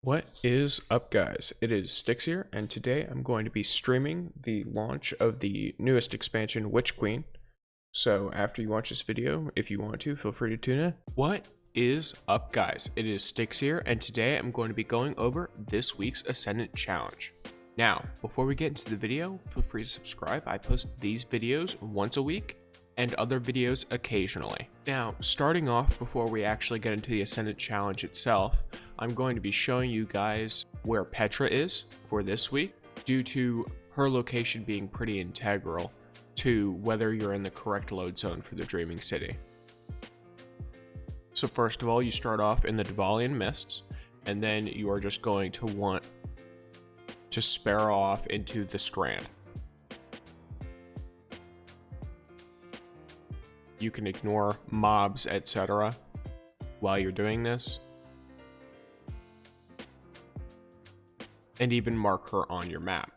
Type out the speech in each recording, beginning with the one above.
What is up, guys? It is Styx here, and today I'm going to be streaming the launch of the newest expansion, Witch Queen. So after you watch this video, if you want to, feel free to tune in. What is up, guys? It is Styx here, and today I'm going to be going over this week's Ascendant challenge. Now, before we get into the video, feel free to subscribe. I post these videos once a week and other videos occasionally. Now, starting off before we actually get into the Ascendant challenge itself, I'm going to be showing you guys where Petra is for this week, due to her location being pretty integral to whether you're in the correct load zone for the Dreaming City. So first of all, you start off in the Dvalian Mists, and then you are just going to want to sparrow off into the Strand. You can ignore mobs, etc. while you're doing this, and even mark her on your map.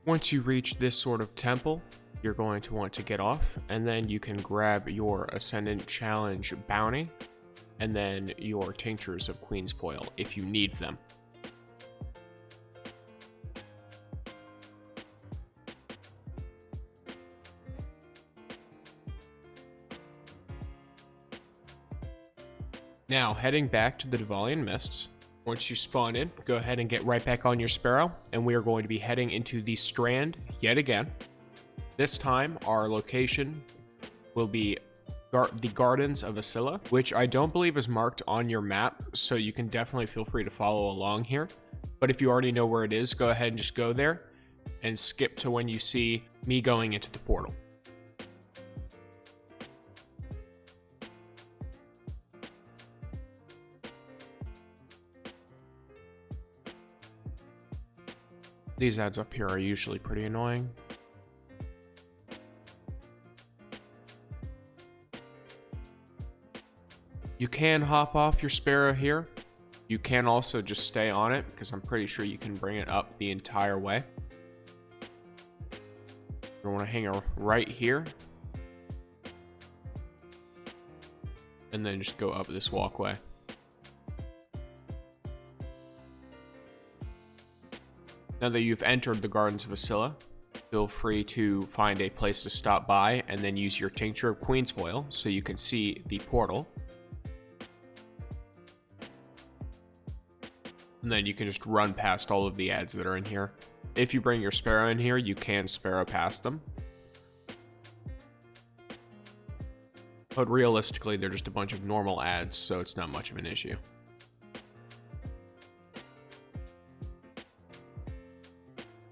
Once you reach this sort of temple, you're going to want to get off, and then you can grab your Ascendant Challenge bounty, and then your Tinctures of Queen's Foil if you need them. Now, heading back to the Dvalian Mists, once you spawn in, go ahead and get right back on your Sparrow, and we are going to be heading into the Strand yet again. This time, our location will be the Gardens of Vasilla, which I don't believe is marked on your map, so you can definitely feel free to follow along here. But if you already know where it is, go ahead and just go there, and skip to when you see me going into the portal. These ads up here are usually pretty annoying. You can hop off your Sparrow here. You can also just stay on it, because I'm pretty sure you can bring it up the entire way. You want to hang her right here, and then just go up this walkway. Now that you've entered the Gardens of Vasilla, feel free to find a place to stop by and then use your Tincture of Queen's Foil so you can see the portal. And then you can just run past all of the ads that are in here. If you bring your Sparrow in here, you can Sparrow past them. But realistically, they're just a bunch of normal ads, so it's not much of an issue.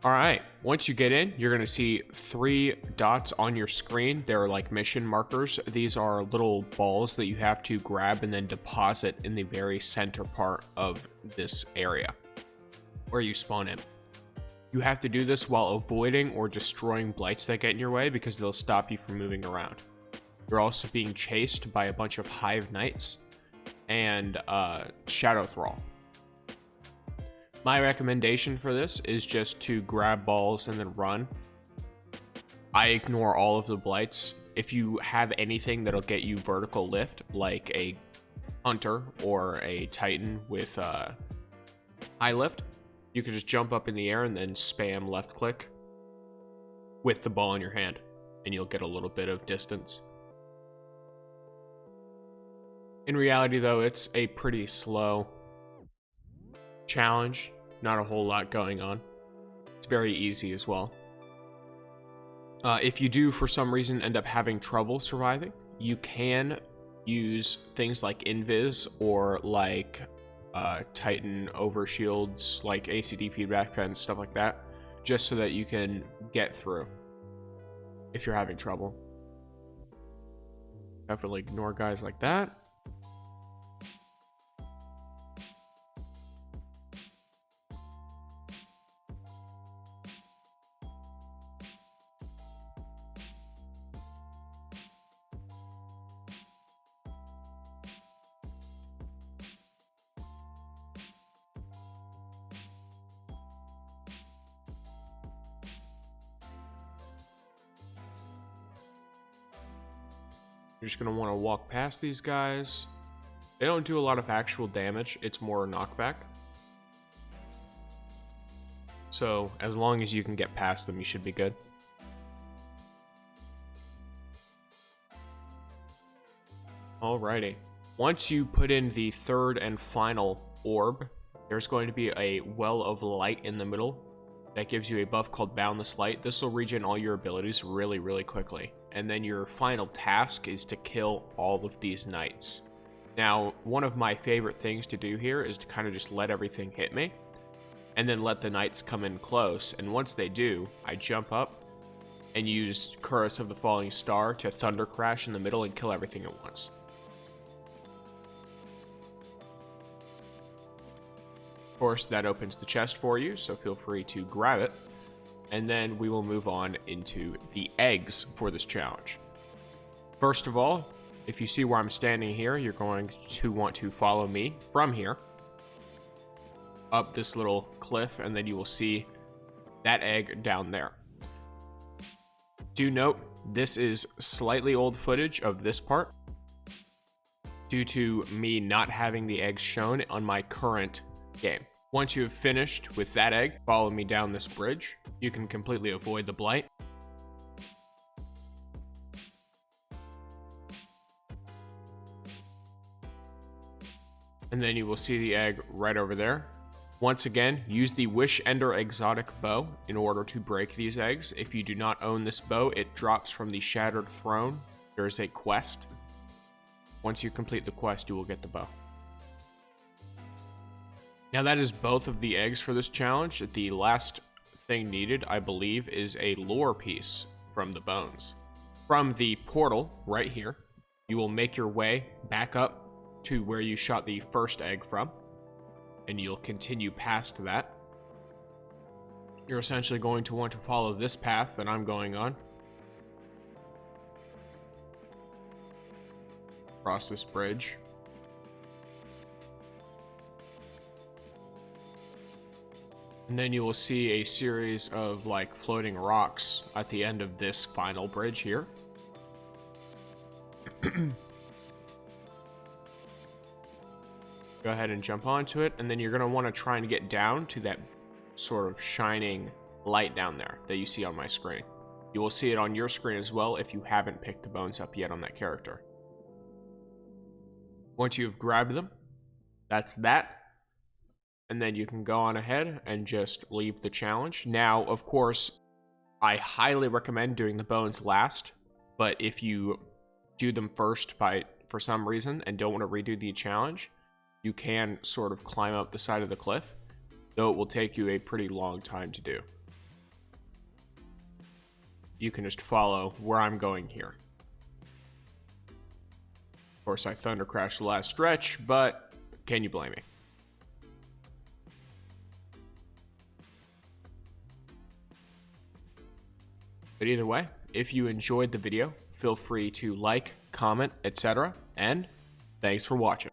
Alright, once you get in, you're going to see 3 dots on your screen. They're like mission markers. These are little balls that you have to grab and then deposit in the very center part of this area where you spawn in. You have to do this while avoiding or destroying blights that get in your way, because they'll stop you from moving around. You're also being chased by a bunch of Hive Knights and Shadow Thrall. My recommendation for this is just to grab balls and then run. I ignore all of the blights. If you have anything that'll get you vertical lift, like a hunter or a titan with high lift, you can just jump up in the air and then spam left click with the ball in your hand, and you'll get a little bit of distance. In reality, though, it's a pretty slow challenge. Not a whole lot going on. It's very easy as well. If you do for some reason end up having trouble surviving, you can use things like Invis or like Titan overshields, like ACD feedback pens, stuff like that, just so that you can get through if you're having trouble. Definitely ignore guys like that. You're just going to want to walk past these guys. They don't do a lot of actual damage. It's more knockback. So as long as you can get past them, you should be good. Alrighty. Once you put in the third and final orb, there's going to be a well of light in the middle that gives you a buff called Boundless Light. This will regen all your abilities really, really quickly. And then your final task is to kill all of these knights. Now, one of my favorite things to do here is to kind of just let everything hit me, and then let the knights come in close. And once they do, I jump up and use Chorus of the Falling Star to Thunder Crash in the middle and kill everything at once. Of course, that opens the chest for you, so feel free to grab it. And then we will move on into the eggs for this challenge. First of all, if you see where I'm standing here, you're going to want to follow me from here up this little cliff, and then you will see that egg down there. Do note, this is slightly old footage of this part due to me not having the eggs shown on my current game. Once you have finished with that egg, follow me down this bridge. You can completely avoid the blight. And then you will see the egg right over there. Once again, use the Wish Ender exotic bow in order to break these eggs. If you do not own this bow, it drops from the Shattered Throne. There is a quest. Once you complete the quest, you will get the bow. Now that is both of the eggs for this challenge. The last thing needed, I believe, is a lore piece from the bones. From the portal right here, you will make your way back up to where you shot the first egg from, and you'll continue past that. You're essentially going to want to follow this path that I'm going on. Cross this bridge. And then you will see a series of like floating rocks at the end of this final bridge here. Go ahead and jump onto it, and then you're going to want to try and get down to that sort of shining light down there that you see on my screen. You will see it on your screen as well if you haven't picked the bones up yet on that character. Once you've grabbed them, that's that. And then you can go on ahead and just leave the challenge. Now, of course, I highly recommend doing the bones last, but if you do them first for some reason and don't want to redo the challenge, you can sort of climb up the side of the cliff, though it will take you a pretty long time to do. You can just follow where I'm going here. Of course, I thunder crashed the last stretch, but can you blame me? But either way, if you enjoyed the video, feel free to like, comment, etc. And thanks for watching.